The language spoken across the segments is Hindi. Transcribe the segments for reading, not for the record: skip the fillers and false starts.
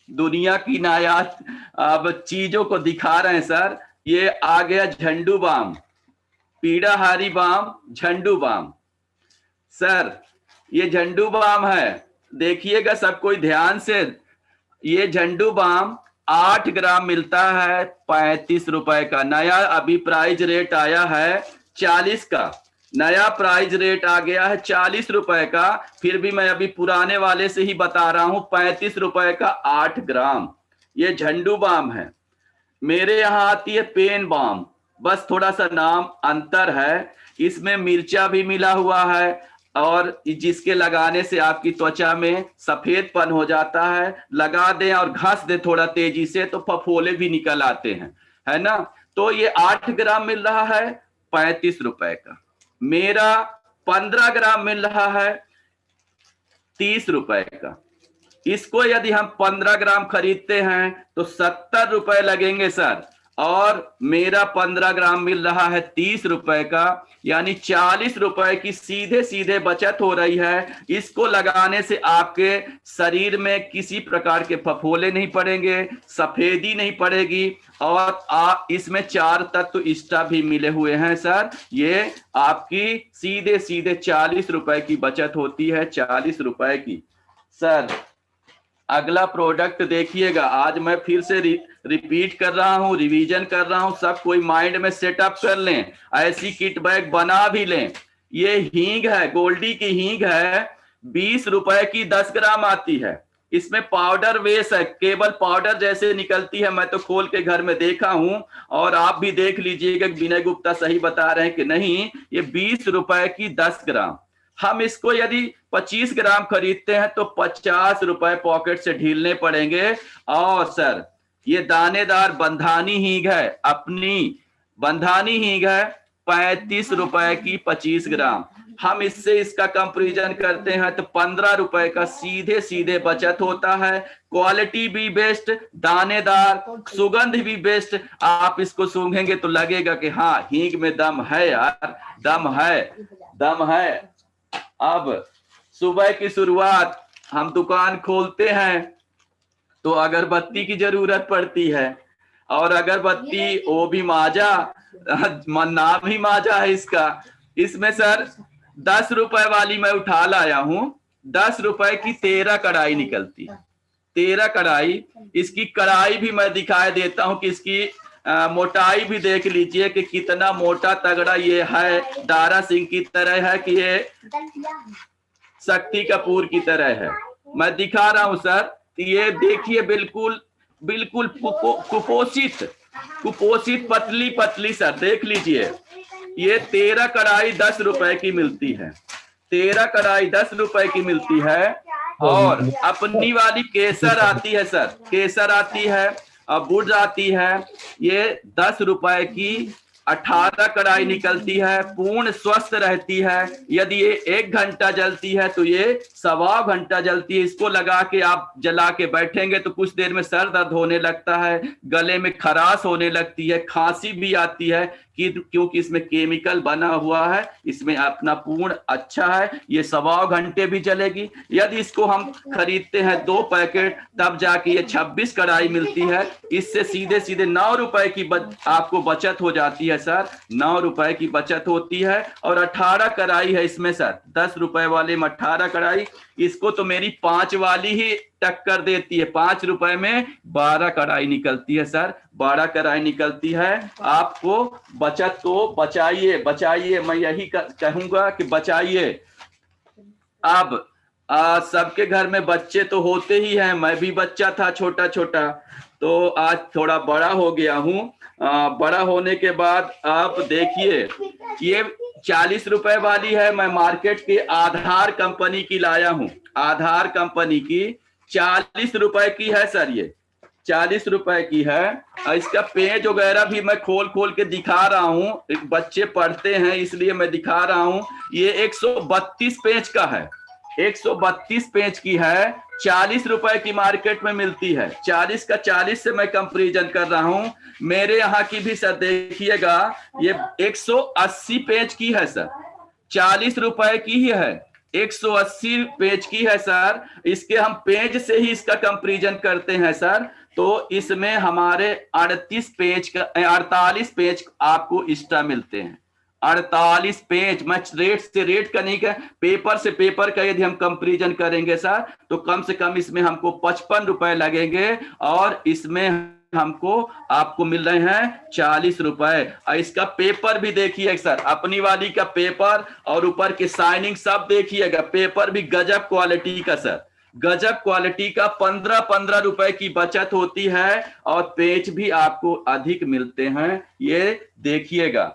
दुनिया की नायाब अब चीजों को दिखा रहे हैं सर। ये आ गया झंडू बाम, पीड़ाहारी बाम, झंडू बाम। सर ये झंडू बाम है, देखिएगा सब कोई ध्यान से। ये झंडू बाम 8 ग्राम मिलता है 35 रुपए का। नया अभी प्राइस रेट आया है 40 का। नया प्राइस रेट आ गया है 40 रुपए का। फिर भी मैं अभी पुराने वाले से ही बता रहा हूं, 35 रुपए का 8 ग्राम। ये झंडू बाम है। मेरे यहाँ आती है पेन बाम, बस थोड़ा सा नाम अंतर है। इसमें मिर्चा भी मिला हुआ है और जिसके लगाने से आपकी त्वचा में सफेदपन हो जाता है। लगा दें और घस दें थोड़ा तेजी से तो फफोले भी निकल आते हैं, है ना। तो ये 8 ग्राम मिल रहा है 35 रुपए का। मेरा 15 ग्राम मिल रहा है 30 रुपए का। इसको यदि हम 15 ग्राम खरीदते हैं तो 70 रुपए लगेंगे सर। और मेरा 15 ग्राम मिल रहा है 30 रुपए का, यानी 40 रुपए की सीधे सीधे बचत हो रही है। इसको लगाने से आपके शरीर में किसी प्रकार के फफोले नहीं पड़ेंगे, सफेदी नहीं पड़ेगी। और इसमें 4 तत्व एक्स्ट्रा भी मिले हुए हैं सर। ये आपकी सीधे सीधे 40 रुपए की बचत होती है, 40 रुपए की। सर अगला प्रोडक्ट देखिएगा, आज मैं फिर से रिपीट कर रहा हूं, रिवीजन कर रहा हूं। सब कोई माइंड में सेटअप कर लें, ऐसी किट बैग बना भी लें। ये हींग है, गोल्डी की हींग है, 20 रुपए की 10 ग्राम आती है। इसमें पाउडर बेस है, केवल पाउडर जैसे निकलती है। मैं तो खोल के घर में देखा हूं और आप भी देख लीजिएगा विनय गुप्ता सही बता रहे हैं कि नहीं। ये 20 रुपए की 10 ग्राम। हम इसको यदि 25 ग्राम खरीदते हैं तो 50 रुपए पॉकेट से ढीलने पड़ेंगे। और सर ये दानेदार बंधानी हींग है, अपनी बंधानी हींग है, 35 रुपए की 25 ग्राम। हम इससे इसका कंपैरिजन करते हैं तो 15 रुपए का सीधे सीधे बचत होता है। क्वालिटी भी बेस्ट, दानेदार, सुगंध भी बेस्ट। आप इसको सूंघेंगे तो लगेगा कि हाँ हींग में दम है यार, दम है, दम है। अब सुबह की शुरुआत हम दुकान खोलते हैं तो अगरबत्ती की जरूरत पड़ती है। और अगरबत्ती वो भी माजा, नाम ही माजा है इसका। इसमें सर 10 रुपए वाली मैं उठा लाया हूं। 10 रुपए की 13 कढ़ाई निकलती है, 13 कढ़ाई। इसकी कढ़ाई भी मैं दिखाई देता हूं कि इसकी मोटाई भी देख लीजिए कि कितना मोटा तगड़ा ये है। दारा सिंह की तरह है कि ये शक्ति कपूर की तरह है। मैं दिखा रहा हूं सर, ये देखिए बिल्कुल बिल्कुल कुपोषित कुपोषित पतली पतली सर, देख लीजिए। ये 13 कढ़ाई 10 रुपए की मिलती है, 13 कढ़ाई 10 रुपए की मिलती है। और अपनी वाली केसर आती है सर, केसर आती है, बुर्ज आती है। ये 10 रुपए की 18 कढ़ाई निकलती है, पूर्ण स्वस्थ रहती है। यदि ये 1 घंटा जलती है तो ये 1.25 घंटा जलती है। इसको लगा के आप जला के बैठेंगे तो कुछ देर में सर दर्द होने लगता है, गले में खराश होने लगती है, खांसी भी आती है क्योंकि इसमें केमिकल बना हुआ है। इसमें अपना पूर्ण अच्छा है, ये 1.25 घंटे भी चलेगी। यदि इसको हम खरीदते हैं 2 पैकेट तब जाके ये 26 कढ़ाई मिलती है। इससे सीधे सीधे 9 रुपए की आपको बचत हो जाती है सर, 9 रुपए की बचत होती है। और 18 कढ़ाई है इसमें सर, 10 रुपए वाले में 18 कढ़ाई। इसको तो मेरी 5 वाली ही टक्कर देती है, 5 रुपए में 12 कढ़ाई निकलती है सर, 12 कढ़ाई निकलती है। आपको बचत तो बचाइए, बचाइए, मैं यही कहूंगा कि बचाइए। अब सबके घर में बच्चे तो होते ही हैं, मैं भी बच्चा था छोटा छोटा, तो आज थोड़ा बड़ा हो गया हूँ। बड़ा होने के बाद आप देखिए, ये 40 रुपए वाली है, मैं मार्केट के आधार कंपनी की लाया हूँ, आधार कंपनी की 40 रुपए की है सर, ये 40 रुपए की है। इसका पेज वगैरह भी मैं खोल खोल के दिखा रहा हूँ, बच्चे पढ़ते हैं इसलिए मैं दिखा रहा हूँ। ये 132 पेज का है, 132 पेज की है, 40 रुपए की मार्केट में मिलती है। 40 का 40 से मैं कंपैरिजन कर रहा हूं। मेरे यहाँ की भी सर देखिएगा, ये 180 पेज की है सर, 40 रुपए की ही है। 180 पेज की है सर। इसके हम पेज से ही इसका कंपैरिजन करते हैं सर, तो इसमें हमारे 48 पेज आपको एक्स्ट्रा मिलते हैं। 48 पेज। मैं रेट से रेट का नहीं, पेपर से पेपर का यदि हम कंपैरिजन करेंगे सर, तो कम से कम इसमें हमको 55 रुपए लगेंगे, और इसमें हमको आपको मिल रहे हैं 40 रुपए। इसका पेपर भी देखिए सर, अपनी वाली का पेपर और ऊपर की शाइनिंग सब देखिएगा। पेपर भी गजब क्वालिटी का सर, गजब क्वालिटी का। 15-15 रुपए की बचत होती है, और पेज भी आपको अधिक मिलते हैं, ये देखिएगा।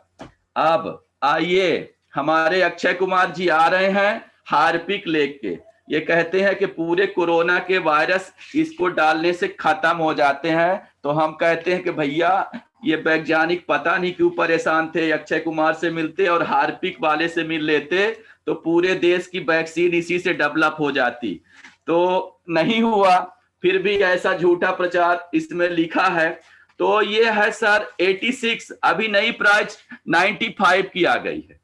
अब आइए, हमारे अक्षय कुमार जी आ रहे हैं हार्पिक लेके। ये कहते हैं कि पूरे कोरोना के वायरस इसको डालने से खत्म हो जाते हैं। तो हम कहते हैं कि भैया, ये वैज्ञानिक पता नहीं क्यों परेशान थे, अक्षय कुमार से मिलते और हार्पिक वाले से मिल लेते, तो पूरे देश की वैक्सीन इसी से डेवलप हो जाती। तो नहीं हुआ, फिर भी ऐसा झूठा प्रचार इसमें लिखा है। तो ये है सर 86। अभी नई प्राइस 95 की आ गई है,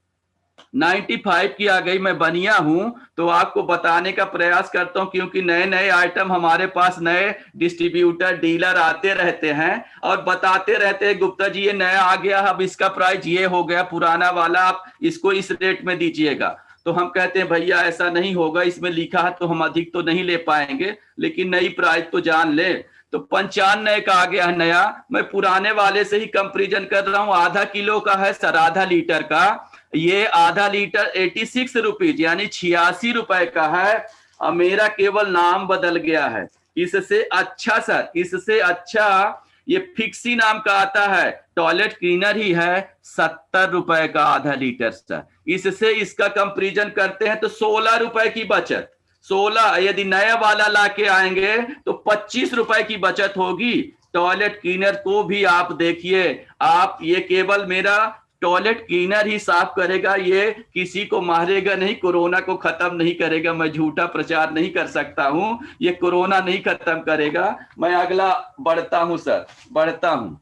95 की आ गई। मैं बनिया हूं तो आपको बताने का प्रयास करता हूं, क्योंकि नए नए आइटम हमारे पास, नए डिस्ट्रीब्यूटर डीलर आते रहते हैं और बताते रहते हैं, गुप्ता जी ये नया आ गया, अब इसका प्राइस ये हो गया, पुराना वाला आप इसको इस रेट में दीजिएगा। तो हम कहते हैं भैया ऐसा नहीं होगा, इसमें लिखा है तो हम अधिक तो नहीं ले पाएंगे, लेकिन नई प्राइस तो जान ले। तो 95 का आ गया है नया। मैं पुराने वाले से ही कंपैरिजन कर रहा हूं। आधा किलो का है सर, आधा लीटर का। ये आधा लीटर 86 रुपीज यानी 86 रुपए का है, और मेरा केवल नाम बदल गया है। इससे अच्छा सर, इससे अच्छा ये फिक्सी नाम का आता है, टॉयलेट क्लीनर ही है, 70 रुपए का आधा लीटर सर। इससे इसका कंपैरिजन करते हैं तो 16 रुपए की बचत। 16, यदि नया वाला लाके आएंगे तो 25 रुपए की बचत होगी। टॉयलेट क्लीनर को भी आप देखिए, आप ये केवल मेरा टॉयलेट क्लीनर ही साफ करेगा, ये किसी को मारेगा नहीं, कोरोना को खत्म नहीं करेगा। मैं झूठा प्रचार नहीं कर सकता हूं, ये कोरोना नहीं खत्म करेगा। मैं अगला बढ़ता हूं सर, बढ़ता हूं।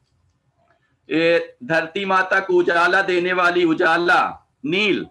ये धरती माता को उजाला देने वाली उजाला नील,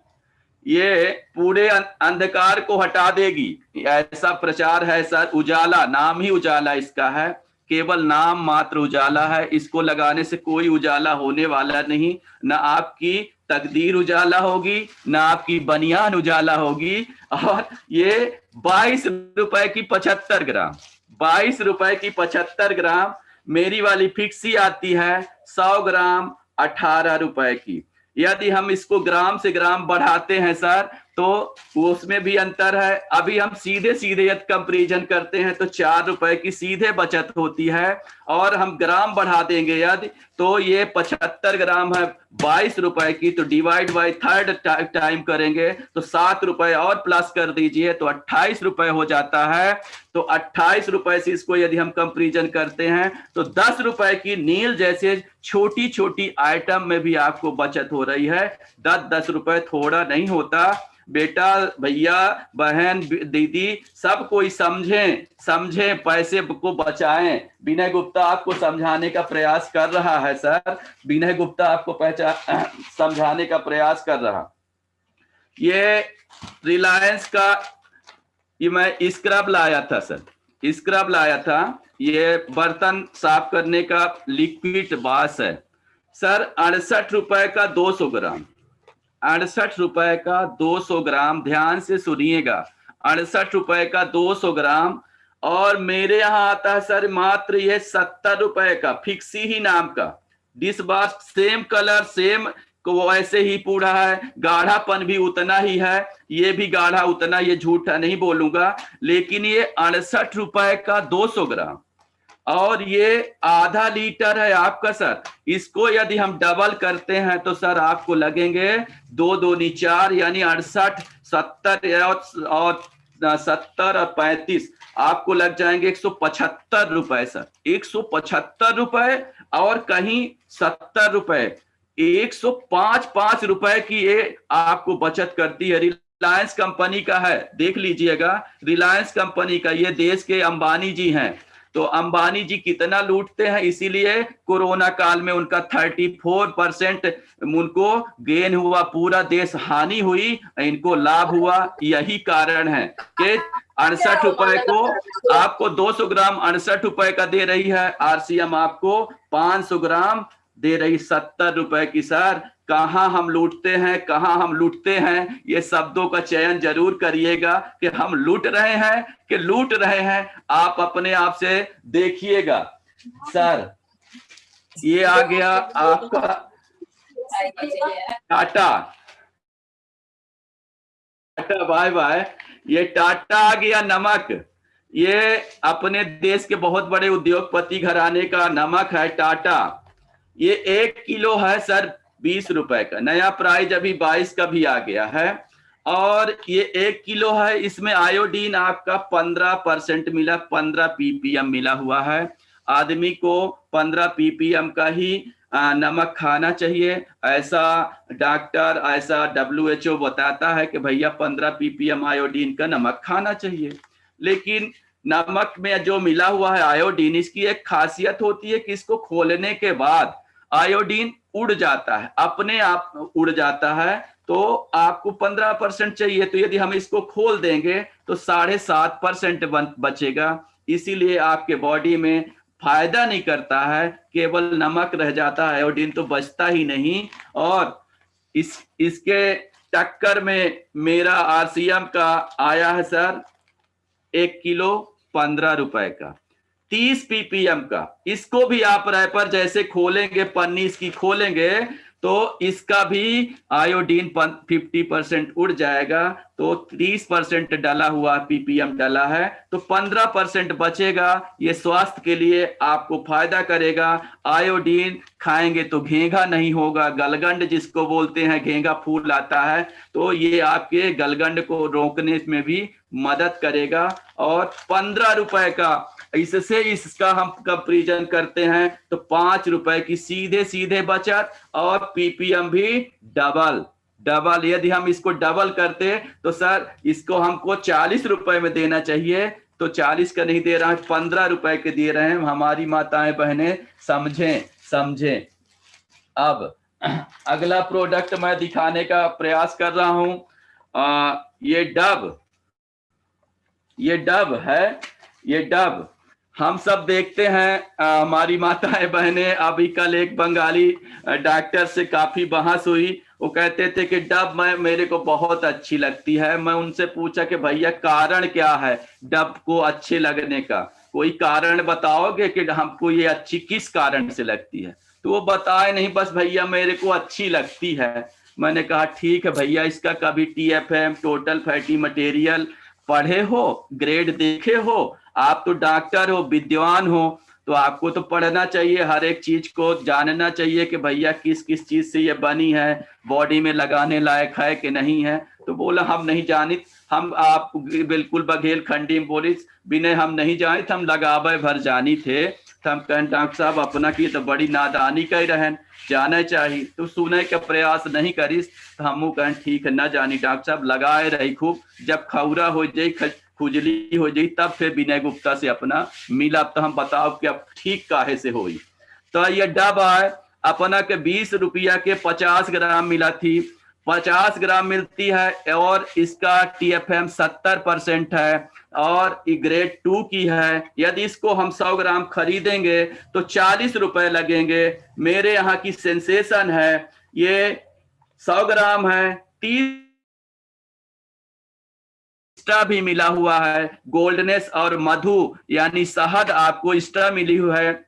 ये पूरे अंधकार को हटा देगी, ऐसा प्रचार है सर। उजाला, नाम ही उजाला इसका है, केवल नाम मात्र उजाला है। इसको लगाने से कोई उजाला होने वाला नहीं, ना आपकी तकदीर उजाला होगी, ना आपकी बनियान उजाला होगी। और ये 22 रुपए की 75 ग्राम, 22 रुपए की 75 ग्राम। मेरी वाली फिक्सी आती है 100 ग्राम 18 रुपए की। यदि हम इसको ग्राम से ग्राम बढ़ाते हैं सर, तो उसमें भी अंतर है। अभी हम सीधे सीधे यदि कंपैरिजन करते हैं तो 4 रुपए की सीधे बचत होती है, और हम ग्राम बढ़ा देंगे यदि, तो ये 75 ग्राम है 22 रुपए की, तो डिवाइड बाय थर्ड टाइम करेंगे तो 7 रुपए और प्लस कर दीजिए तो 28 रुपए हो जाता है। तो 28 रुपए से इसको यदि हम कंपैरिजन करते हैं तो 10 रुपए की नील जैसे छोटी छोटी आइटम में भी आपको बचत हो रही है। 10-10 रुपए थोड़ा नहीं होता बेटा, भैया, बहन, दीदी, सब कोई समझें, पैसे को बचाएं। विनय गुप्ता आपको समझाने का प्रयास कर रहा है सर, विनय गुप्ता आपको समझाने का प्रयास कर रहा। ये रिलायंस का, ये मैं स्क्रब लाया था सर, स्क्रब लाया था। ये बर्तन साफ करने का लिक्विड बास है सर। 68 रुपए का 200 ग्राम, 68 रुपए का 200 ग्राम, ध्यान से सुनिएगा, 68 रुपए का 200 ग्राम। और मेरे यहाँ आता है सर मात्र ये 70 रुपए का, फिक्सी ही नाम का डिश बार, सेम कलर, सेम को ऐसे ही पूरा है, गाढ़ापन भी उतना ही है, ये भी गाढ़ा उतना, ये झूठा नहीं बोलूंगा। लेकिन ये 68 रुपए का 200 ग्राम, और ये आधा लीटर है आपका सर। इसको यदि हम डबल करते हैं तो सर आपको लगेंगे 2 दूनी 4 यानी 68, 70 और 70 और 35 आपको लग जाएंगे 175 रुपए सर, 175 रुपए। और कहीं 70 रुपए, 105 रुपए की ये आपको बचत करती है। रिलायंस कंपनी का है, देख लीजिएगा, रिलायंस कंपनी का, ये देश के अंबानी जी हैं। तो अंबानी जी कितना लूटते हैं, इसीलिए कोरोना काल में उनका 34% उनको गेन हुआ, पूरा देश हानि हुई, इनको लाभ हुआ। यही कारण है कि 68 रुपए को आपको 200 ग्राम 68 रुपए का दे रही है, आरसीएम आपको 500 ग्राम दे रही 70 रुपए की। सर कहां हम लूटते हैं, कहां हम लूटते हैं, ये शब्दों का चयन जरूर करिएगा कि हम लूट रहे हैं कि लूट रहे हैं, आप अपने आप से देखिएगा। सर ये आ गया आपका टाटा, टाटा बाय बाय। ये टाटा आ गया नमक, ये अपने देश के बहुत बड़े उद्योगपति घराने का नमक है टाटा। ये 1 किलो है सर 20 रुपए का, नया प्राइस अभी 22 का भी आ गया है। और ये 1 किलो है, इसमें आयोडीन आपका 15% मिला, 15 ppm मिला हुआ है। आदमी को 15 ppm का ही नमक खाना चाहिए, ऐसा डॉक्टर, ऐसा WHO बताता है कि भैया 15 ppm आयोडीन का नमक खाना चाहिए। लेकिन नमक में जो मिला हुआ है आयोडीन, इसकी एक खासियत होती है कि इसको खोलने के बाद आयोडीन उड़ जाता है, अपने आप उड़ जाता है। तो आपको 15% चाहिए, तो यदि हम इसको खोल देंगे तो 7.5% बचेगा। इसीलिए आपके बॉडी में फायदा नहीं करता है, केवल नमक रह जाता है, आयोडीन तो बचता ही नहीं। और इसके टक्कर में मेरा आरसीएम का आया है सर 1 किलो 15 रुपए का, 30 ppm का। इसको भी आप रैपर जैसे खोलेंगे, पन्नी इसकी खोलेंगे तो इसका भी आयोडीन 50% उड़ जाएगा। तो 30% डाला हुआ ppm डाला है, तो 15% बचेगा। ये स्वास्थ्य के लिए आपको फायदा करेगा। आयोडीन खाएंगे तो घेंघा नहीं होगा, गलगंड जिसको बोलते हैं, घेंघा फूल आता है, तो ये आपके गलगंड को रोकने में भी मदद करेगा। और 15 रुपए का इससे इसका हम कंपैरिजन करते हैं तो 5 रुपए की सीधे सीधे बचत, और पीपीएम भी डबल। यदि हम इसको डबल करते तो सर इसको हमको 40 रुपए में देना चाहिए, तो 40 का नहीं दे रहा है, 15 रुपए के दे रहे हैं। हमारी माताएं बहनें समझें। अब अगला प्रोडक्ट मैं दिखाने का प्रयास कर रहा हूं। ये डब हम सब देखते हैं। हमारी माताएं बहनें, अभी कल एक बंगाली डॉक्टर से काफी बहस हुई। वो कहते थे कि डब मेरे को बहुत अच्छी लगती है। मैं उनसे पूछा कि भैया कारण क्या है डब को अच्छे लगने का, कोई कारण बताओगे कि हमको ये अच्छी किस कारण से लगती है? तो वो बताए नहीं, बस भैया मेरे को अच्छी लगती है। मैंने कहा ठीक है भैया, इसका कभी TFM टोटल फैटी मटेरियल पढ़े हो, ग्रेड देखे हो? आप तो डॉक्टर हो, विद्वान हो, तो आपको तो पढ़ना चाहिए, हर एक चीज को जानना चाहिए कि भैया किस किस चीज से ये बनी है, बॉडी में लगाने लायक है कि नहीं है। तो बोला हम नहीं जानित, हम आप बिल्कुल बघेल खंडी में बोली बिने हम नहीं जानित, हम लगावे भर जानी थे। तो हम कहें डॉक्टर साहब अपना की तो बड़ी नादानी कही रहन, जाना चाहिए। तो सुने का प्रयास नहीं करीस, तो हम कहें ठीक है न जानी डॉक्टर साहब, लगाए रही खूब, जब खौरा हो जाई, खुजली हो जाई, तब फिर विनय गुप्ता से अपना मिला, तो हम बताओ कि अब ठीक काहे से होई। तो ये डब है अपना के 20 रुपया के 50 ग्राम मिला थी, 50 ग्राम मिलती है, और इसका TFM 70% है, और ग्रेड 2 की है। यदि इसको हम 100 ग्राम खरीदेंगे तो 40 रुपए लगेंगे। मेरे यहाँ की सेंसेशन है, ये 100 ग्राम है, 30 एक्स्ट्रा भी मिला हुआ है, गोल्डनेस और मधु यानी शहद आपको एक्स्ट्रा मिली हुई है।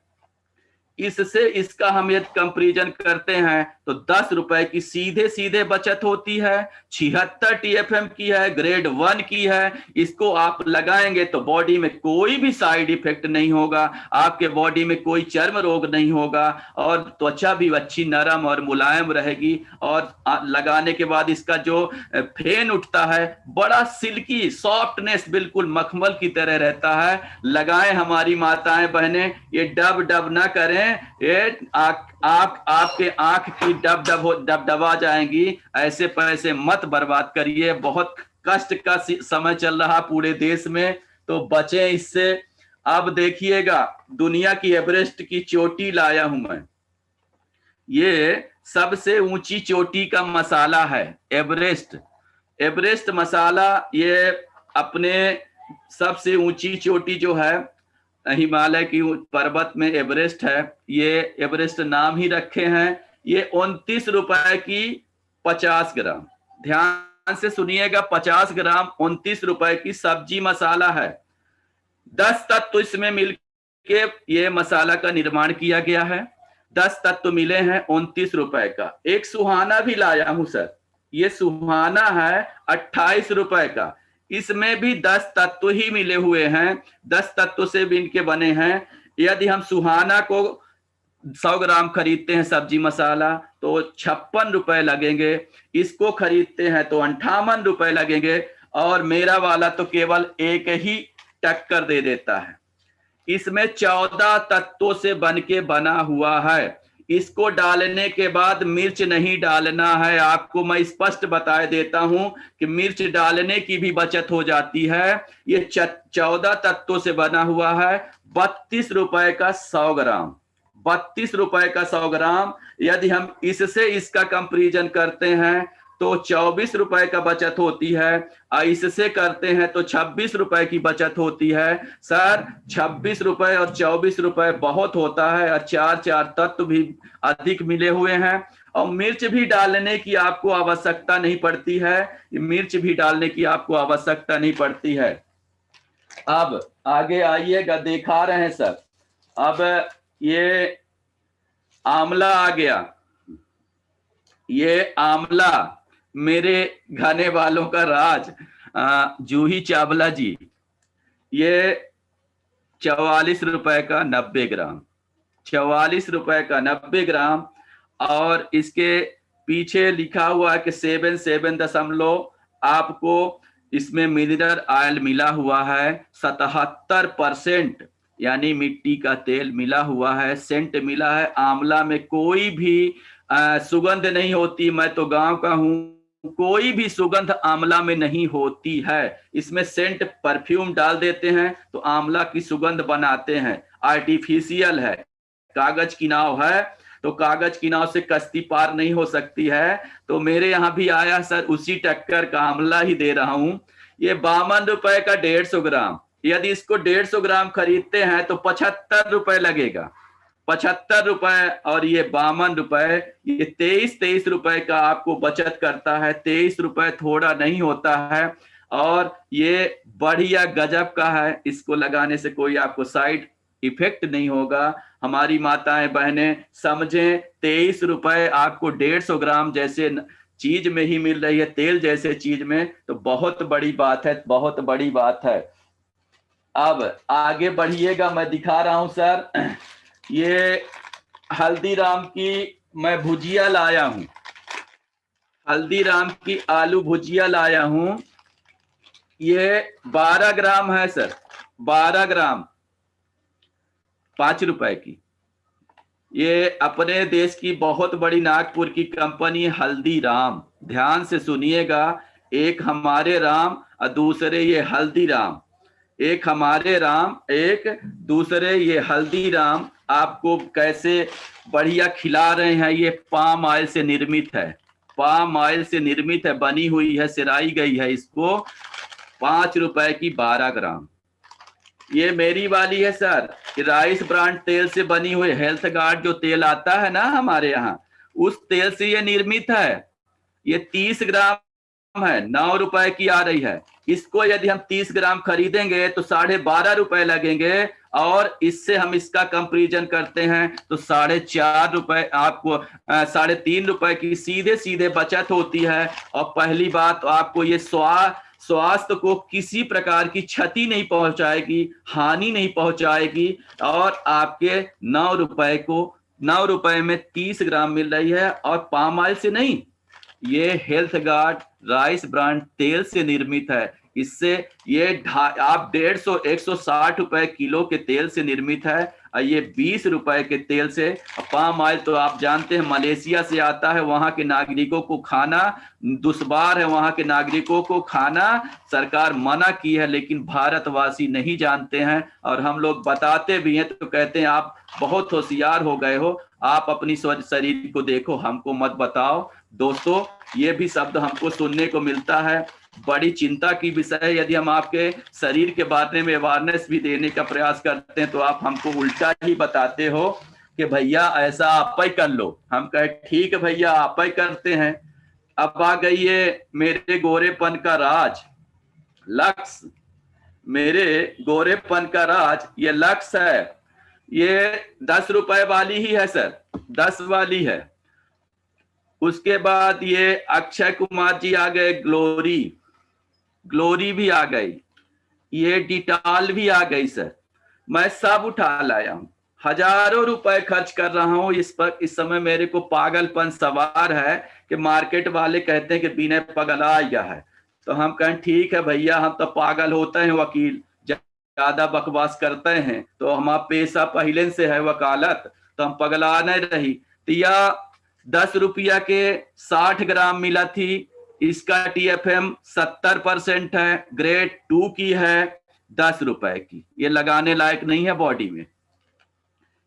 इससे इसका हम यदि कंपैरिजन करते हैं तो 10 रुपए की सीधे सीधे बचत होती है। 76 TFM की है, ग्रेड 1 की है। इसको आप लगाएंगे तो बॉडी में कोई भी साइड इफेक्ट नहीं होगा, आपके बॉडी में कोई चर्म रोग नहीं होगा, और त्वचा भी अच्छी नरम और मुलायम रहेगी। और लगाने के बाद इसका जो फेन उठता है बड़ा सिल्की सॉफ्टनेस, बिल्कुल मखमल की तरह रहता है। लगाएं हमारी माताएं बहनें, ये डब ना करें, ये आपके आंख की डबडबा जाएंगी। ऐसे पैसे मत बर्बाद करिए, बहुत कष्ट का समय चल रहा पूरे देश में, तो बचें इससे। अब देखिएगा, दुनिया की एवरेस्ट की चोटी लाया हूं मैं। ये सबसे ऊंची चोटी का मसाला है, एवरेस्ट। एवरेस्ट मसाला, ये अपने सबसे ऊंची चोटी जो है हिमालय की पर्वत में एवरेस्ट है। ये एवरेस्ट नाम ही रखे हैं। ये 29 रुपए की 50 ग्राम, ध्यान से सुनिएगा, 50 ग्राम 29 रुपए की सब्जी मसाला है। 10 तत्व इसमें मिलके ये मसाला का निर्माण किया गया है। 10 तत्व मिले हैं 29 रुपए का। एक सुहाना भी लाया हूं सर, ये सुहाना है 28 रुपए का। इसमें भी 10 तत्व ही मिले हुए हैं, 10 तत्व से भी इनके बने हैं। यदि हम सुहाना को 100 ग्राम खरीदते हैं सब्जी मसाला तो 56 रुपए लगेंगे, इसको खरीदते हैं तो 58 रुपए लगेंगे, और मेरा वाला तो केवल एक ही टक्कर दे देता है। इसमें 14 तत्वों से बनके बना हुआ है। इसको डालने के बाद मिर्च नहीं डालना है। आपको मैं स्पष्ट बता देता हूं कि मिर्च डालने की भी बचत हो जाती है। ये 14 तत्वों से बना हुआ है। 32 रुपए का 100 ग्राम, 32 रुपए का 100 ग्राम। यदि हम इससे इसका कंपैरिजन करते हैं तो 24 रुपए का बचत होती है, इससे करते हैं तो 26 रुपए की बचत होती है। सर 26 रुपए और 24 रुपए बहुत होता है, और 4 तत्व भी अधिक मिले हुए हैं। और मिर्च भी डालने की आपको आवश्यकता नहीं पड़ती है, मिर्च भी डालने की आपको आवश्यकता नहीं पड़ती है। अब आगे आइएगा, दिखा रहे हैं सर। अब ये आंवला आ गया। ये आंवला मेरे घने वालों का राज, जूही चावला जी। ये 44 रुपए का 90 ग्राम, 44 रुपए का 90 ग्राम। और इसके पीछे लिखा हुआ है कि 7 आपको इसमें मिनरल ऑयल मिला हुआ है। 77% यानी मिट्टी का तेल मिला हुआ है। सेंट मिला है। आंवला में कोई भी सुगंध नहीं होती। मैं तो गांव का हूं, कोई भी सुगंध आंवला में नहीं होती है। इसमें सेंट परफ्यूम डाल देते हैं तो आंवला की सुगंध बनाते हैं, आर्टिफिशियल है। कागज की नाव है तो कागज की नाव से कश्ती पार नहीं हो सकती है। तो मेरे यहाँ भी आया सर, उसी टक्कर का आंवला ही दे रहा हूं। ये 52 रुपए का 150 ग्राम। यदि इसको 150 ग्राम खरीदते हैं तो 75 रुपए लगेगा, 75 रुपए। और ये 52 रुपए, ये 23 रुपए का आपको बचत करता है। 23 रुपए थोड़ा नहीं होता है। और ये बढ़िया गजब का है, इसको लगाने से कोई आपको साइड इफेक्ट नहीं होगा। हमारी माताएं बहनें समझें, 23 रुपए आपको 150 ग्राम जैसे चीज में ही मिल रही है, तेल जैसे चीज में, तो बहुत बड़ी बात है, बहुत बड़ी बात है। अब आगे बढ़िएगा, मैं दिखा रहा हूं सर। ये हल्दीराम की मैं भुजिया लाया हूं, हल्दीराम की आलू भुजिया लाया हूं। ये 12 ग्राम है सर, 12 ग्राम 5 रुपए की। ये अपने देश की बहुत बड़ी नागपुर की कंपनी हल्दीराम। ध्यान से सुनिएगा, एक हमारे राम और दूसरे ये हल्दीराम। एक हमारे राम, एक दूसरे ये हल्दीराम। आपको कैसे बढ़िया खिला रहे हैं। ये पाम ऑयल से निर्मित है, पाम ऑयल से निर्मित है, बनी हुई है, सिराई गई है। इसको 5 रुपए की 12 ग्राम। ये मेरी वाली है सर, राइस ब्रांड तेल से बनी हुई। हेल्थ गार्ड जो तेल आता है ना हमारे यहाँ, उस तेल से ये निर्मित है। ये 30 ग्राम है, 9 रुपए की आ रही है। इसको यदि हम 30 ग्राम खरीदेंगे तो 12.5 रुपए लगेंगे। और इससे हम इसका कंपैरिजन करते हैं तो 4.5 रुपए आपको 3.5 रुपए की सीधे सीधे बचत होती है। और पहली बात तो आपको ये स्वास्थ्य को किसी प्रकार की क्षति नहीं पहुंचाएगी, हानि नहीं पहुंचाएगी। और आपके 9 रुपए में 30 ग्राम मिल रही है। और पाम ऑयल से नहीं, ये हेल्थ गार्ड राइस ब्रांड तेल से निर्मित है। इससे ये आप 150 160 रुपए किलो के तेल से निर्मित है, और ये 20 रुपए के तेल से। पाम ऑयल तो आप जानते हैं मलेशिया से आता है, वहां के नागरिकों को खाना दुश्वार है, वहां के नागरिकों को खाना सरकार मना की है, लेकिन भारतवासी नहीं जानते हैं। और हम लोग बताते भी हैं तो कहते हैं आप बहुत होशियार हो गए हो, आप अपनी शरीर को देखो, हमको मत बताओ। दोस्तों, ये भी शब्द हमको सुनने को मिलता है। बड़ी चिंता की विषय है। यदि हम आपके शरीर के बारे में अवेयरनेस भी देने का प्रयास करते हैं तो आप हमको उल्टा ही बताते हो कि भैया ऐसा आप ही कर लो। हम कहे ठीक है भैया, आप ही करते हैं। अब आ गई ये मेरे गोरेपन का राज, लक्स, मेरे गोरेपन का राज, ये लक्स है। ये 10 रुपए वाली ही है सर, 10 वाली है। उसके बाद ये अक्षय कुमार जी आ गए, ग्लोरी, ग्लोरी भी आ गई, ये डिटॉल भी आ गई सर। मैं सब उठा लाया हूं, हजारों रुपए खर्च कर रहा हूं इस पर। इस समय मेरे को पागलपन सवार है कि मार्केट वाले कहते हैं कि विनय पगला गया है। तो हम कहें ठीक है भैया, हम तो पागल होते हैं वकील, ज्यादा बकवास करते हैं, तो हमारा पेशा पहले से है वकालत, तो हम पगला नहीं रही। तो यह 10 रुपया के 60 ग्राम मिला थी। इसका TFM 70% है, ग्रेड 2 की है, 10 रुपए की। ये लगाने लायक नहीं है बॉडी में।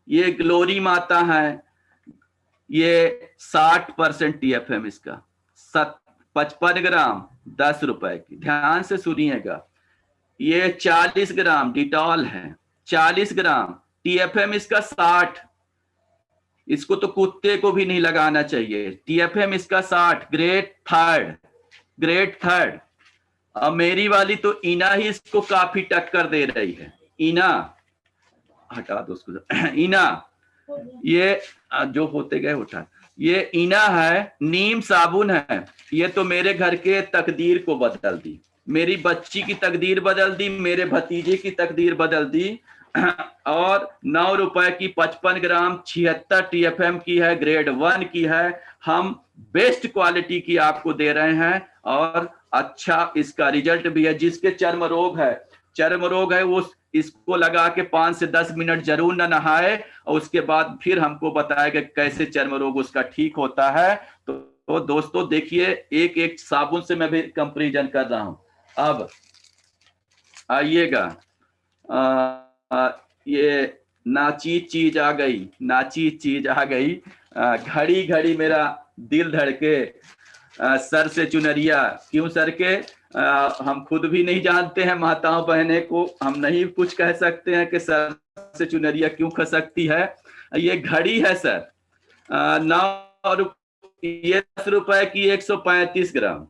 ये ग्लोरी माता है, ये 60% TFM इसका, 55 ग्राम, 10 रुपए की। ध्यान से सुनिएगा। ये 40 ग्राम डिटॉल है, 40 ग्राम, TFM इसका 60। इसको तो कुत्ते को भी नहीं लगाना चाहिए। TFM इसका 60, ग्रेड 3, ग्रेड 3। अब मेरी वाली तो इना ही इसको काफी टक्कर दे रही है। इना हटा दो उसको, इना, ये जो होते गए उठा, ये इना है, नीम साबुन है। ये तो मेरे घर के तकदीर को बदल दी, मेरी बच्ची की तकदीर बदल दी, मेरे भतीजे की तकदीर बदल दी। और 9 रुपए की 55 ग्राम, 76 TFM की है, ग्रेड 1 की है। हम बेस्ट क्वालिटी की आपको दे रहे हैं और अच्छा इसका रिजल्ट भी है। जिसके चर्म रोग है, चर्म रोग है, वो इसको लगा के 5 से 10 मिनट जरूर न नहाए, और उसके बाद फिर हमको बताएगा कैसे चर्म रोग उसका ठीक होता है। तो दोस्तों देखिए, एक एक साबुन से मैं भी कंपैरिजन कर रहा हूं। अब आइएगा, ये नाचीज चीज आ गई, नाचीज चीज आ गई। घड़ी घड़ी मेरा दिल धड़के, सर से चुनरिया क्यों सर के, हम खुद भी नहीं जानते हैं। माताओं बहने को हम नहीं कुछ कह सकते हैं कि सर से चुनरिया क्यों खसकती है। ये घड़ी है सर, 9 ये 10 रुपए की 135 ग्राम,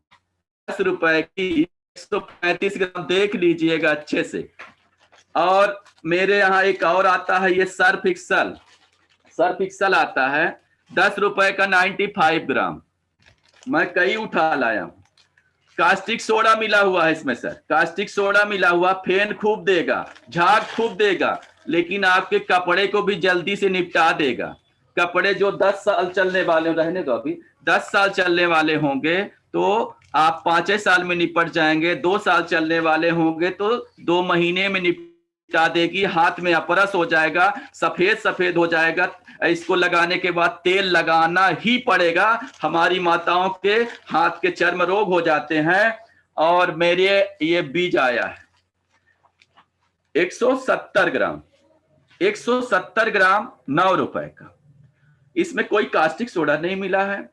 10 रुपए की 135 ग्राम, देख लीजिएगा अच्छे से। और मेरे यहाँ एक और आता है, ये सर्फ एक्सल, सर्फ एक्सल आता है, 10 रुपए का 95 ग्राम। मैं कई उठा लाया हूं। कास्टिक सोडा मिला हुआ है इसमें सर, कास्टिक सोडा मिला हुआ। फेन खूब देगा, झाग खूब देगा, लेकिन आपके कपड़े को भी जल्दी से निपटा देगा। कपड़े जो 10 साल चलने वाले, रहने दो अभी, 10 साल चलने वाले होंगे तो आप 5 साल में निपट जाएंगे। 2 साल चलने वाले होंगे तो 2 महीने में निपटा देगी। हाथ में अपरस हो जाएगा, सफेद सफेद हो जाएगा। इसको लगाने के बाद तेल लगाना ही पड़ेगा। हमारी माताओं के हाथ के चर्म रोग हो जाते हैं। और मेरे ये बीज आया है 170 ग्राम, 170 ग्राम, 9 रुपए का। इसमें कोई कास्टिक सोडा नहीं मिला है,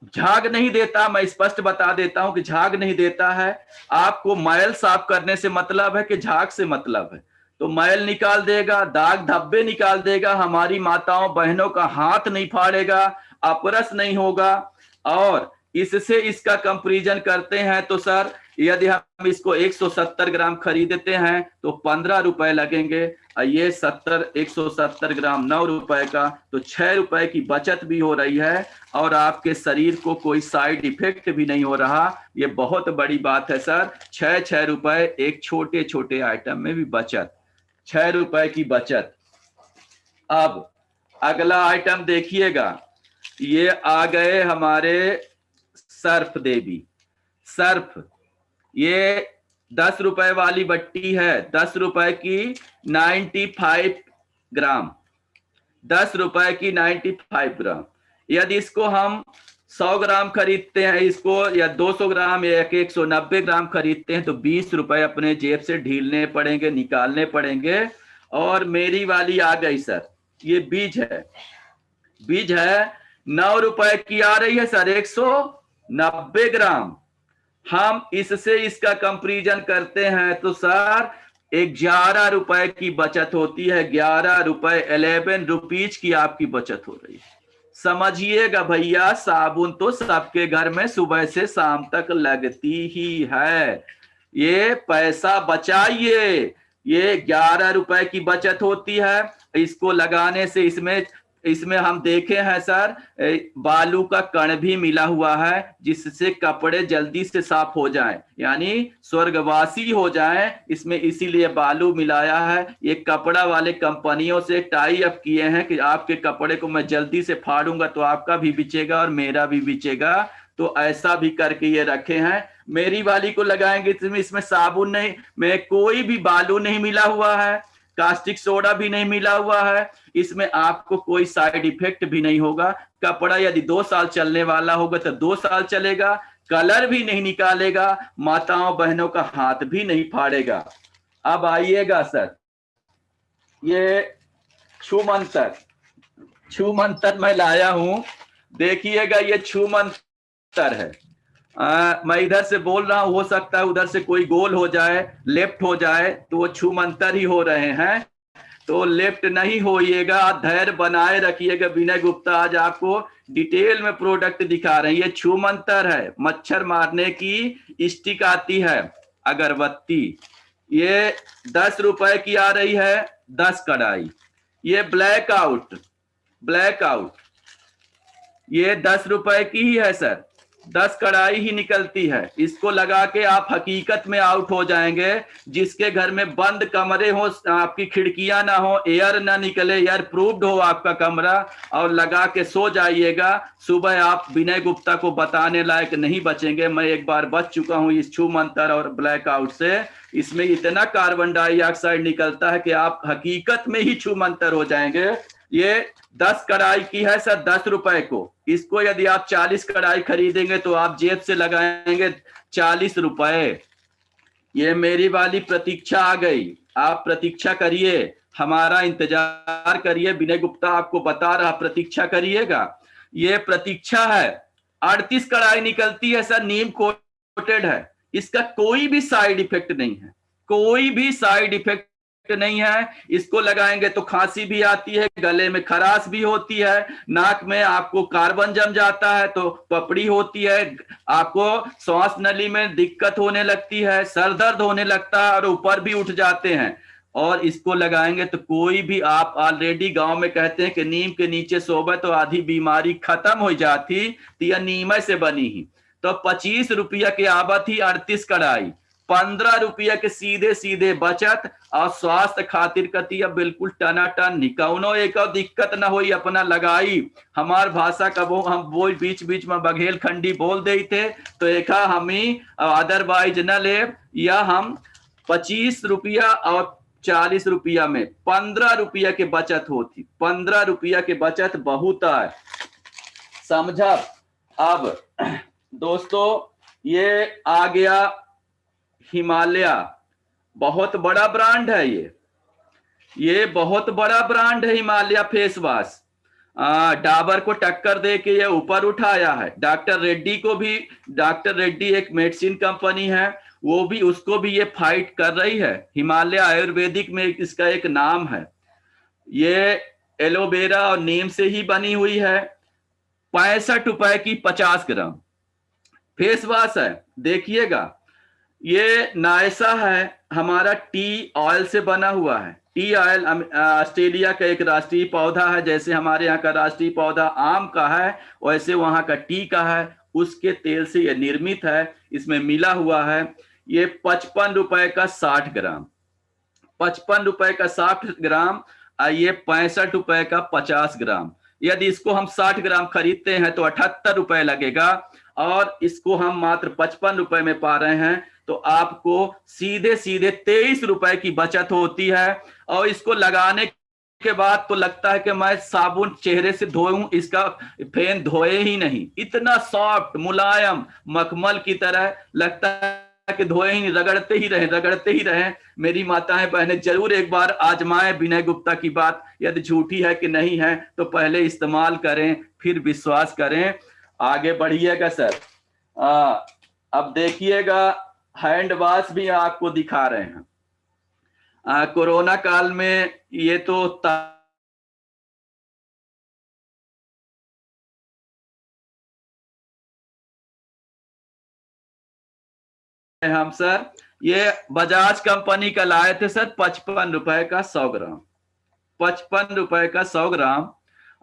झाग नहीं देता। मैं स्पष्ट बता देता हूं कि झाग नहीं देता है। आपको मैल साफ करने से मतलब है कि झाग से मतलब है? तो मैल निकाल देगा, दाग धब्बे निकाल देगा, हमारी माताओं बहनों का हाथ नहीं फाड़ेगा, अपरस नहीं होगा। और इससे इसका कंपैरिजन करते हैं तो सर, यदि हम इसको 170 ग्राम खरीदते हैं तो 15 रुपए लगेंगे। ये 170 ग्राम 9 रुपए का, तो 6 रुपए की बचत भी हो रही है और आपके शरीर को कोई साइड इफेक्ट भी नहीं हो रहा। ये बहुत बड़ी बात है सर। 6 रुपए एक छोटे छोटे आइटम में भी बचत, 6 रुपए की बचत। अब अगला आइटम देखिएगा, ये आ गए हमारे सर्फ देवी, सर्फ। ये 10 रुपए वाली बट्टी है, 10 रुपए की 95 ग्राम, 10 रुपए की 95 ग्राम। यदि इसको हम 100 ग्राम खरीदते हैं इसको, या 200 ग्राम या 190 ग्राम खरीदते हैं, तो 20 रुपए अपने जेब से ढीलने पड़ेंगे, निकालने पड़ेंगे। और मेरी वाली आ गई सर, ये बीज है, बीज है 9 रुपए की आ रही है सर, 190 ग्राम। हम इससे इसका कंपैरिजन करते हैं तो सर 11 रुपए की बचत होती है, 11 रुपए, 11 रुपीज की आपकी बचत हो रही है। समझिएगा भैया, साबुन तो सबके घर में सुबह से शाम तक लगती ही है। ये पैसा बचाइए, ये 11 रुपए की बचत होती है। इसको लगाने से इसमें हम देखे हैं सर, बालू का कण भी मिला हुआ है, जिससे कपड़े जल्दी से साफ हो जाएं, यानी स्वर्गवासी हो जाएं। इसमें इसीलिए बालू मिलाया है। ये कपड़ा वाले कंपनियों से टाई अप किए हैं कि आपके कपड़े को मैं जल्दी से फाड़ूंगा तो आपका भी बिचेगा और मेरा भी बिचेगा। तो ऐसा भी करके ये रखे हैं। मेरी वाली को लगाएंगे इसमें साबुन नहीं, में कोई भी बालू नहीं मिला हुआ है, कास्टिक सोडा भी नहीं मिला हुआ है। इसमें आपको कोई साइड इफेक्ट भी नहीं होगा। कपड़ा यदि 2 साल चलने वाला होगा तो 2 साल चलेगा, कलर भी नहीं निकालेगा, माताओं बहनों का हाथ भी नहीं फाड़ेगा। अब आइएगा सर, ये छू मंतर मैं लाया हूं, देखिएगा ये छू मंतर है। मैं इधर से बोल रहा हूं, हो सकता है उधर से कोई गोल हो जाए, लेफ्ट हो जाए, तो वो छू मंतर ही हो रहे हैं। तो लेफ्ट नहीं होइएगा, धैर्य बनाए रखिएगा। विनय गुप्ता आज आपको डिटेल में प्रोडक्ट दिखा रहे हैं। ये छू मंतर है, मच्छर मारने की स्टिक आती है, अगरबत्ती। ये 10 रुपए की आ रही है, 10 कड़ाई। ये ब्लैकआउट, ये 10 रुपए की ही है सर, 10 कड़ाई ही निकलती है। इसको लगा के आप हकीकत में आउट हो जाएंगे। जिसके घर में बंद कमरे हो, आपकी खिड़कियां ना हो, एयर ना निकले, एयर प्रूफ्ड हो आपका कमरा, और लगा के सो जाइएगा। सुबह आप विनय गुप्ता को बताने लायक नहीं बचेंगे। मैं एक बार बच चुका हूं इस छू मंतर और ब्लैकआउट से। इसमें इतना कार्बन डाइऑक्साइड निकलता है कि आप हकीकत में ही छू मंतर हो जाएंगे। ये 10 कड़ाई की है सर, 10 रुपए को। इसको यदि आप 40 कड़ाई खरीदेंगे तो आप जेब से लगाएंगे 40 रुपए। ये मेरी वाली प्रतीक्षा आ गई, आप प्रतीक्षा करिए, हमारा इंतजार करिए। विनय गुप्ता आपको बता रहा, प्रतीक्षा करिएगा। ये प्रतीक्षा है, 38 कड़ाई निकलती है सर, नीम कोटेड है। इसका कोई भी साइड इफेक्ट नहीं है, कोई भी साइड इफेक्ट नहीं है। इसको लगाएंगे तो खांसी भी आती है, गले में खराश भी होती है, नाक में आपको कार्बन जम जाता है तो पपड़ी होती है, आपको श्वास नली में दिक्कत होने लगती है, सर दर्द होने लगता है और ऊपर भी उठ जाते हैं। और इसको लगाएंगे तो कोई भी, आप ऑलरेडी गांव में कहते हैं कि नीम के नीचे सोबे तो आधी बीमारी खत्म हो जाती, तो यह नीम से बनी ही। तो 25 रुपया की आवत ही 38 कड़ाई, 15 रुपया के सीधे सीधे बचत, और स्वास्थ्य खातिर कतिया बिल्कुल टनाटन, निकौनो एक दिक्कत ना हो अपना लगाई। हमार भाषा का वो हम बोल बीच बीच में बघेल खंडी बोल दे थे, तो एक हम ही अदरवाइज न ले। या हम 25 रुपया और 40 रुपया में 15 रुपया की बचत होती, 15 रुपया की बचत बहुत है, समझा। अब दोस्तों ये आ गया हिमालय, बहुत बड़ा ब्रांड है ये बहुत बड़ा ब्रांड है हिमालय फेस वॉश। डाबर को टक्कर दे के ये ऊपर उठाया है। डॉक्टर रेड्डी को भी, डॉक्टर रेड्डी एक मेडिसिन कंपनी है, वो भी, उसको भी ये फाइट कर रही है। हिमालय आयुर्वेदिक में इसका एक नाम है। ये एलोवेरा और नीम से ही बनी हुई है। 65 रुपए की 50 ग्राम फेस वॉश है। देखिएगा ये नायसा है, हमारा टी ऑयल से बना हुआ है। टी ऑयल ऑस्ट्रेलिया का एक राष्ट्रीय पौधा है। जैसे हमारे यहाँ का राष्ट्रीय पौधा आम का है, वैसे वहाँ का टी का है, उसके तेल से ये निर्मित है, इसमें मिला हुआ है। ये 55 रुपए का 60 ग्राम, 55 रुपए का 60 ग्राम, ये 65 रुपए का 50 ग्राम। यदि इसको हम 60 ग्राम खरीदते हैं तो 78 रुपए लगेगा, और इसको हम मात्र 55 रुपए में पा रहे हैं। तो आपको सीधे सीधे 23 रुपए की बचत होती है। और इसको लगाने के बाद तो लगता है कि मैं साबुन चेहरे से धोऊं, इसका फेन धोए ही नहीं। इतना सॉफ्ट मुलायम मखमल की तरह लगता है कि धोए ही नहीं, रगड़ते ही रहें रगड़ते ही रहें। मेरी माताएं बहनें जरूर एक बार आजमाएं विनय गुप्ता की बात, यदि झूठी है कि नहीं है तो पहले इस्तेमाल करें फिर विश्वास करें। आगे बढ़िएगा सर। अब देखिएगा हैंड वॉश भी आपको दिखा रहे हैं। कोरोना काल में ये तो हम सर ये बजाज कंपनी का लाए थे सर, 55 रुपए का 100 ग्राम, 55 रुपए का 100 ग्राम।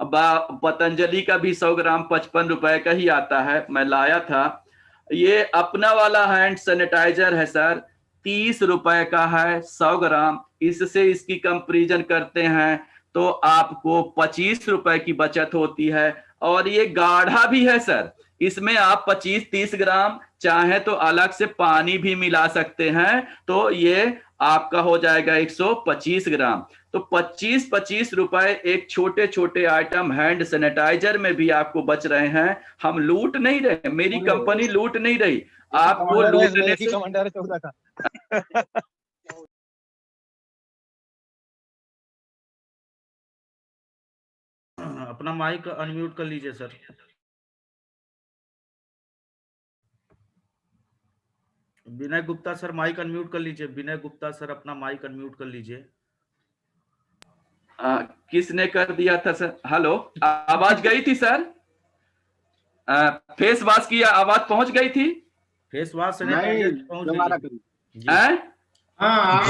अब पतंजलि का भी 100 ग्राम 55 रुपए का ही आता है, मैं लाया था। ये अपना वाला हैंड सैनिटाइजर है सर, 30 रुपए का है 100 ग्राम। इससे इसकी कंपैरिजन करते हैं तो आपको 25 रुपए की बचत होती है। और ये गाढ़ा भी है सर, इसमें आप 25-30 ग्राम चाहे तो अलग से पानी भी मिला सकते हैं, तो ये आपका हो जाएगा 125 ग्राम। तो 25-25 रुपए एक छोटे छोटे आइटम हैंड सैनिटाइजर में भी आपको बच रहे हैं। हम लूट नहीं रहे, मेरी कंपनी लूट नहीं रही, आपको लूटने से कमांडर है 14 का। अपना माइक अनम्यूट कर लीजिए सर। विनय गुप्ता सर माइक अनम्यूट कर लीजिए। विनय गुप्ता सर अपना माइक अनम्यूट कर लीजिए। किसने कर दिया था सर? हेलो, आवाज गई थी सर? फेस वॉश की आवाज पहुंच गई थी? फेस वॉश सैनिटाइजर पहुंच गई। हाँ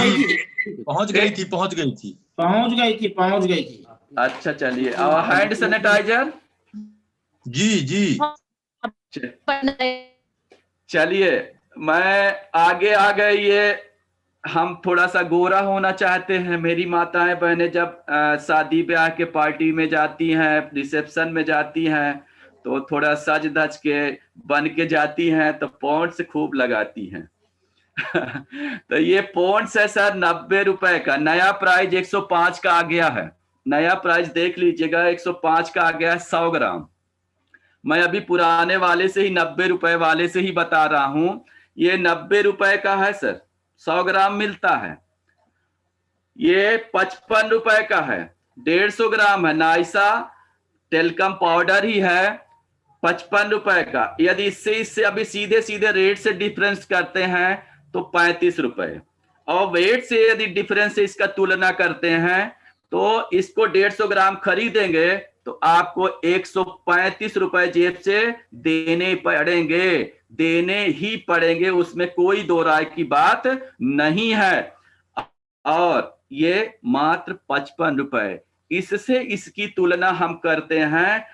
पहुंच गई थी पहुंच गई थी पहुंच गई थी पहुंच गई थी। अच्छा चलिए, और हैंड सैनिटाइजर? जी जी चलिए, मैं आगे आ गए। ये हम थोड़ा सा गोरा होना चाहते हैं। मेरी माताएं बहनें जब शादी ब्याह के पार्टी में जाती हैं, रिसेप्शन में जाती हैं, तो थोड़ा सज धज के बन के जाती हैं, तो पॉन्ड्स खूब लगाती हैं। तो ये पॉन्ड्स है सर 90 रुपए का। नया प्राइस 105 का आ गया है, नया प्राइस देख लीजिएगा, 105 का आ गया है 100 ग्राम। मैं अभी पुराने वाले से ही 90 रुपए वाले से ही बता रहा हूं। ये 90 रुपए का है सर, 100 ग्राम मिलता है। ये 55 रुपए का है, 150 ग्राम है। नाइसा टेल्कम पाउडर ही है, 55 रुपए का। यदि इससे अभी सीधे सीधे रेट से डिफरेंस करते हैं तो 35 रुपए, और वेट से यदि डिफरेंस से इसका तुलना करते हैं तो इसको 150 ग्राम खरीदेंगे तो आपको 135 रुपए जेब से देने पड़ेंगे, देने ही पड़ेंगे, उसमें कोई दो राय की बात नहीं है। और ये मात्र 55 रुपए, इससे इसकी तुलना हम करते हैं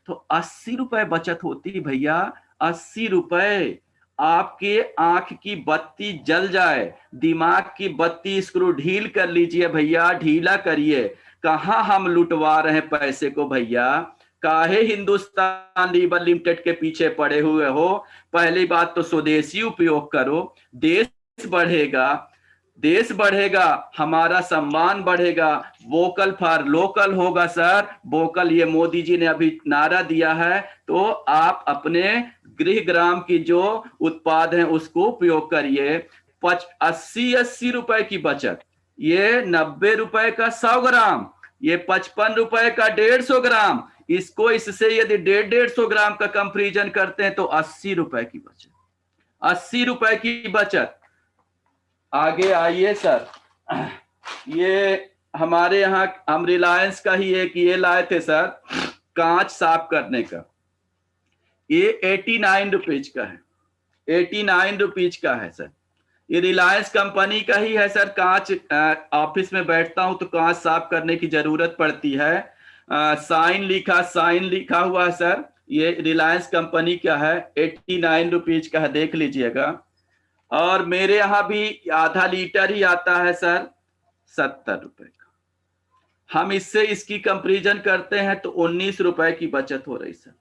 तो 80 रुपए बचत होती भैया, 80 रुपए। आपके आंख की बत्ती जल जाए, दिमाग की बत्ती स्क्रू ढील कर लीजिए भैया, ढीला करिए। कहां हम लुटवा रहे हैं पैसे को भैया? काहे हिंदुस्तान लीवर लिमिटेड के पीछे पड़े हुए हो? पहली बात तो स्वदेशी उपयोग करो, देश बढ़ेगा, देश बढ़ेगा, हमारा सम्मान बढ़ेगा, वोकल फॉर लोकल होगा सर। वोकल ये मोदी जी ने अभी नारा दिया है, तो आप अपने गृह ग्राम की जो उत्पाद हैं उसको उपयोग करिए। 80 रुपए की बचत, ये 90 रुपए का 100 ग्राम, ये 55 रुपए का 150 ग्राम। इसको इससे यदि 150 ग्राम का कंपैरिजन करते हैं तो 80 रुपए की बचत, 80 रुपए की बचत। आगे आइए सर, ये हमारे यहाँ हम रिलायंस का ही एक ये लाए थे सर, कांच साफ करने का। ये 89 रुपीज का है, 89 रुपीज का है सर। ये रिलायंस कंपनी का ही है सर। कांच ऑफिस में बैठता हूं तो कांच साफ करने की जरूरत पड़ती है। साइन लिखा हुआ है सर। ये रिलायंस कंपनी का है, 89 रुपीज का है, देख लीजिएगा। और मेरे यहां भी आधा लीटर ही आता है सर, 70 रुपए का। हम इससे इसकी कंपैरिजन करते हैं तो 19 रुपए की बचत हो रही सर।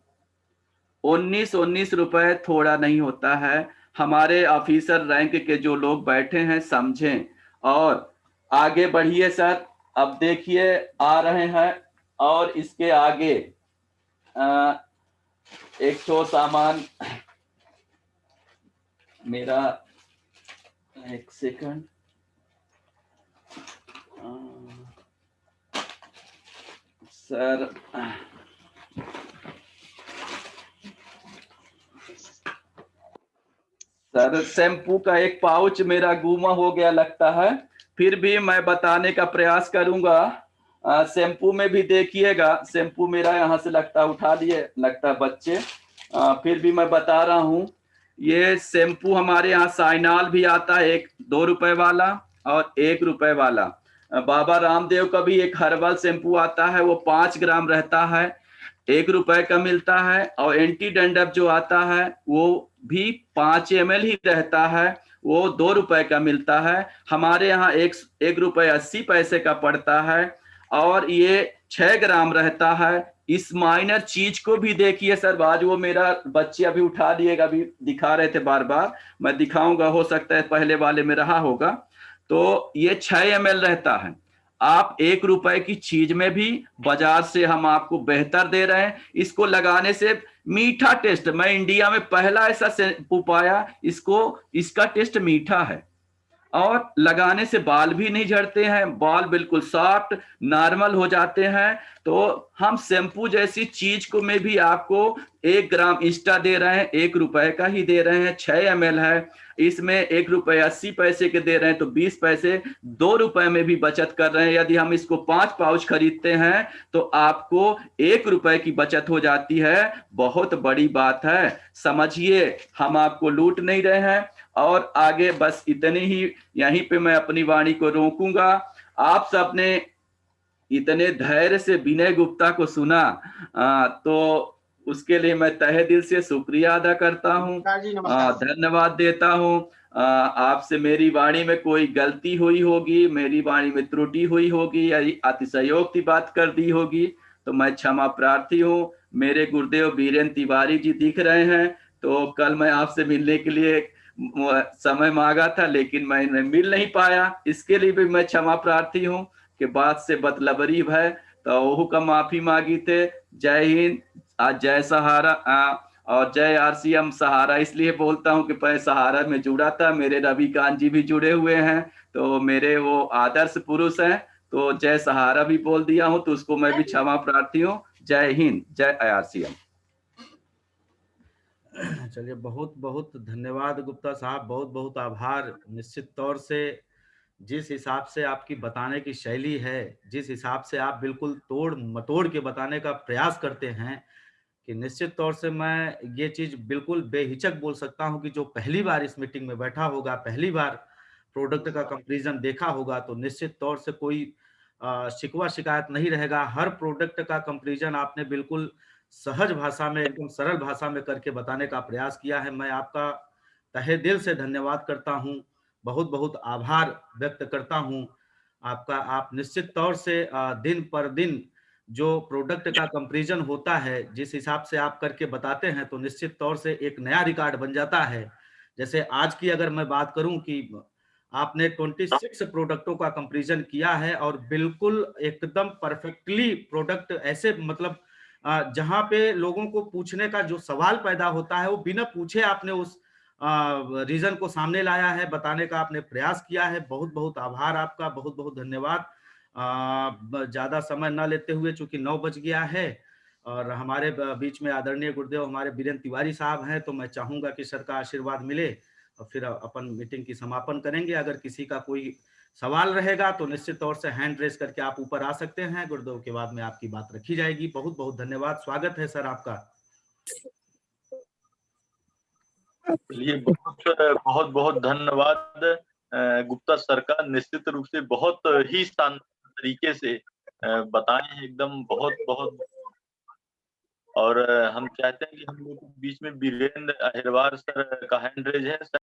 19 रुपए थोड़ा नहीं होता है। हमारे ऑफिसर रैंक के जो लोग बैठे हैं समझें और आगे बढ़िए सर। अब देखिए आ रहे हैं और इसके आगे एक तो सामान मेरा, एक सेकंड, सर सर शैम्पू का एक पाउच मेरा गुमा हो गया लगता है, फिर भी मैं बताने का प्रयास करूंगा। शैम्पू में भी देखिएगा, शैम्पू मेरा यहाँ से लगता उठा लिए लगता बच्चे, फिर भी मैं बता रहा हूँ। ये शैम्पू हमारे यहाँ साइनाल भी आता है, एक 2 रुपए वाला और 1 रुपए वाला। बाबा रामदेव का भी एक हर्बल शैम्पू आता है, वो 5 ग्राम रहता है, 1 रुपए का मिलता है। और एंटी डैंड्रफ जो आता है वो भी 5 ml ही रहता है, वो 2 रुपए का मिलता है। हमारे यहाँ 1 रुपए 80 पैसे का पड़ता है और ये 6 ग्राम रहता है। इस माइनर चीज को भी देखिए सर, आज वो मेरा बच्चे अभी उठा दिएगा, अभी दिखा रहे थे बार बार, मैं दिखाऊंगा, हो सकता है पहले वाले में रहा होगा। तो ये 6 ml रहता है। आप 1 रुपए की चीज में भी बाजार से हम आपको बेहतर दे रहे हैं। इसको लगाने से मीठा टेस्ट, मैं इंडिया में पहला ऐसा शैम्पू पाया, इसका टेस्ट मीठा है और लगाने से बाल भी नहीं झड़ते हैं, बाल बिल्कुल सॉफ्ट नॉर्मल हो जाते हैं। तो हम शैम्पू जैसी चीज को में भी आपको 1 ग्राम इंस्टा दे रहे हैं, 1 रुपए का ही दे रहे हैं, 6 ml है। इसमें 1 रुपए 80 पैसे के दे रहे हैं तो 20 पैसे 2 रुपए में भी बचत कर रहे हैं। यदि हम इसको 5 पाउच खरीदते हैं तो आपको 1 रुपए की बचत हो जाती है। बहुत बड़ी बात है, समझिए, हम आपको लूट नहीं रहे हैं। और आगे बस इतनी ही, यहीं पे मैं अपनी वाणी को रोकूंगा। आप सबने इतने धैर्य से विनय गुप्ता को सुना, तो उसके लिए मैं तहे दिल से शुक्रिया अदा करता हूँ, जी नमस्कार। धन्यवाद देता हूँ। आपसे मेरी वाणी में कोई गलती हुई होगी, मेरी वाणी में त्रुटि हुई होगी या अतिशयोक्ति बात कर दी होगी तो मैं क्षमा प्रार्थी हूँ। मेरे गुरुदेव बीरेन तिवारी जी दिख रहे हैं, तो कल मैं आपसे मिलने के लिए समय मांगा था लेकिन मैं मिल नहीं पाया, इसके लिए भी मैं क्षमा प्रार्थी हूँ कि बात से बतलबरी है, तो ओहू का माफी मांगी थे। जय हिंद, जय सहारा, और जय RCM सहारा। इसलिए बोलता हूँ कि मैं सहारा में जुड़ा था, मेरे रविकांत जी भी जुड़े हुए हैं, तो मेरे वो आदर्श पुरुष हैं, तो जय सहारा भी बोल दिया हूँ, तो उसको मैं भी क्षमा प्रार्थी हूँ। जय हिंद, जय RCM। चलिए, बहुत बहुत धन्यवाद गुप्ता साहब, बहुत बहुत आभार। निश्चित तौर से जिस हिसाब से आपकी बताने की शैली है, जिस हिसाब से आप बिल्कुल तोड़ मटोड़ के बताने का प्रयास करते हैं, कि निश्चित तौर से मैं ये चीज बिल्कुल बेहिचक बोल सकता हूं कि जो पहली बार इस मीटिंग में बैठा होगा, पहली बार प्रोडक्ट का कंपैरिजन देखा होगा, तो निश्चित तौर से कोई शिकवा शिकायत नहीं रहेगा। हर प्रोडक्ट का कंपैरिजन आपने बिल्कुल सहज भाषा में, एकदम सरल भाषा में करके बताने का प्रयास किया है। मैं आपका तहे दिल से धन्यवाद करता हूं, बहुत बहुत आभार व्यक्त करता हूं आपका। आप निश्चित तौर से दिन पर दिन जो प्रोडक्ट का कंपैरिजन होता है, जिस हिसाब से आप करके बताते हैं, तो निश्चित तौर से एक नया रिकॉर्ड बन जाता है। जैसे आज की अगर मैं बात करूं कि आपने 26 प्रोडक्टों का कंपैरिजन किया है और बिल्कुल एकदम परफेक्टली प्रोडक्ट ऐसे, मतलब जहां पे लोगों को पूछने का जो सवाल पैदा होता है वो बिना पूछे आपने उस रीजन को सामने लाया है, बताने का आपने प्रयास किया है। बहुत बहुत आभार आपका, बहुत बहुत धन्यवाद। ज्यादा समय न लेते हुए, चूंकि 9 बज गया है और हमारे बीच में आदरणीय गुरुदेव हमारे बीरेन तिवारी साहब हैं, तो मैं चाहूंगा कि सर का आशीर्वाद मिले और फिर अपन मीटिंग की समापन करेंगे। अगर किसी का कोई सवाल रहेगा तो निश्चित तौर से हैंड रेस करके आप ऊपर आ सकते हैं, गुरुदेव के बाद में आपकी बात रखी जाएगी। बहुत बहुत धन्यवाद, स्वागत है सर आपका। चलिए, बहुत बहुत धन्यवाद गुप्ता सर का। निश्चित रूप से बहुत ही शानदार तरीके से बताए हैं, एकदम बहुत बहुत। और हम चाहते हैं कि हम लोग के बीच में बीरेंद्र अहिरवार सर का हैंड रेज है।